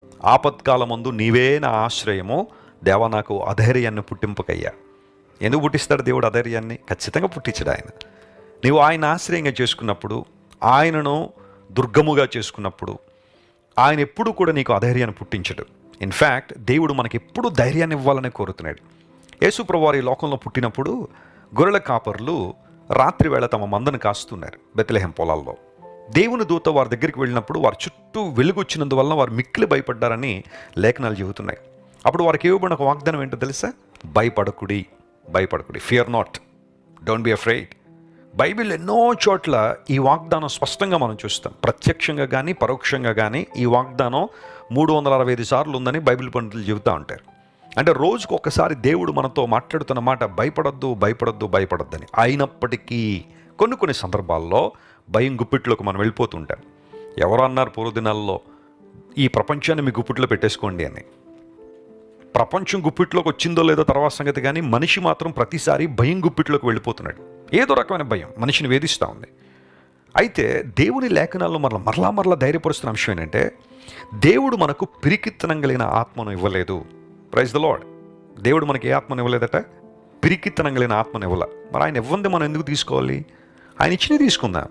ఆపత్కాలమందు నీవే నా ఆశ్రయము, దేవా నాకు అధైర్యాన్ని పుట్టింపకయ్యా. ఎందుకు పుట్టిస్తాడు దేవుడు అధైర్యాన్ని? ఖచ్చితంగా పుట్టించడు ఆయన. నీవు ఆయన ఆశ్రయంగా చేసుకున్నప్పుడు, ఆయనను దుర్గముగా చేసుకున్నప్పుడు, ఆయన ఎప్పుడూ కూడా నీకు అధైర్యాన్ని పుట్టించడు. ఇన్ఫ్యాక్ట్ దేవుడు మనకి ఎప్పుడూ ధైర్యాన్ని ఇవ్వాలని కోరుతున్నాడు. యేసుప్రభువారు ఈ లోకంలో పుట్టినప్పుడు గొర్రెల కాపర్లు రాత్రి వేళ తమ మందను కాస్తున్నారు బెత్లెహేం పొలాల్లో. దేవుని దూత వారి దగ్గరికి వెళ్ళినప్పుడు వారి చుట్టూ వెలుగు వచ్చినందువలన వారు మిక్కిలి భయపడ్డారని లేఖనాలు చెబుతున్నాయి. అప్పుడు వారికి ఇవ్వబడిన ఒక వాగ్దానం ఏంటో తెలుసా? భయపడకుడి, భయపడకుడి, fear not, don't be afraid. Bible ఎన్నో చోట్ల ఈ వాగ్దానం స్పష్టంగా మనం చూస్తాం. ప్రత్యక్షంగా కానీ పరోక్షంగా కానీ ఈ వాగ్దానం 365 సార్లు ఉందని బైబిల్ పండితులు చెబుతూ ఉంటారు. అంటే రోజుకు ఒక్కసారి దేవుడు మనతో మాట్లాడుతున్న మాట భయపడొద్దు, భయపడొద్దు, భయపడొద్దని. అయినప్పటికీ కొన్ని సందర్భాల్లో భయం గుప్పిట్లోకి మనం వెళ్ళిపోతుంటాం. ఎవరు అన్నారు పూర్వదినాల్లో ఈ ప్రపంచాన్ని మీ గుప్పిట్లో పెట్టేసుకోండి అని? ప్రపంచం గుప్పిట్లోకి వచ్చిందో లేదో తర్వాత సంగతి, కానీ మనిషి మాత్రం ప్రతిసారి భయం గుప్పిట్లోకి వెళ్ళిపోతున్నాడు. ఏదో రకమైన భయం మనిషిని వేధిస్తూ ఉంది. అయితే దేవుని లేఖనాల్లో మరలా ధైర్యపరుస్తున్న అంశం ఏంటంటే, దేవుడు మనకు పిరికితనం కలిగిన ఆత్మను ఇవ్వలేదు. Praise the Lord. దేవుడు మనకి ఏ ఆత్మను ఇవ్వలేదట? పిరికితనం కలిగిన ఆత్మను ఇవ్వలే. మరి ఆయన ఇవ్వంది మనం ఎందుకు తీసుకోవాలి? ఆయన ఇచ్చినవి తీసుకుందాం.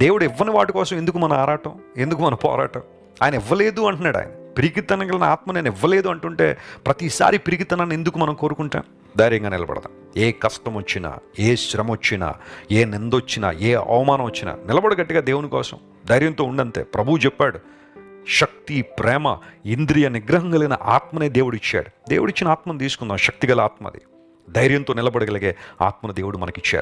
దేవుడు ఇవ్వని వాటి కోసం ఎందుకు మన ఆరాటం, ఎందుకు మన పోరాటం? ఆయన ఇవ్వలేదు అంటున్నాడు. ఆయన పిరికితనం కలిగిన ఆత్మ నేను ఇవ్వలేదు అంటుంటే ప్రతిసారి పిరికితనాన్ని ఎందుకు మనం కోరుకుంటాం? ధైర్యంగా నిలబడదాం. ఏ కష్టం వచ్చినా, ఏ శ్రమ వచ్చినా, ఏ నిందొచ్చినా, ఏ అవమానం వచ్చినా నిలబడి గట్టిగా దేవుని కోసం ధైర్యంతో ఉండంతే. ప్రభువు చెప్పాడు, శక్తి, ప్రేమ, ఇంద్రియ నిగ్రహం కలిగిన ఆత్మనే దేవుడిచ్చాడు. దేవుడిచ్చిన ఆత్మను తీసుకుందాం. శక్తిగల ఆత్మది. ధైర్యంతో నిలబడగలిగే ఆత్మను దేవుడు మనకిచ్చారు.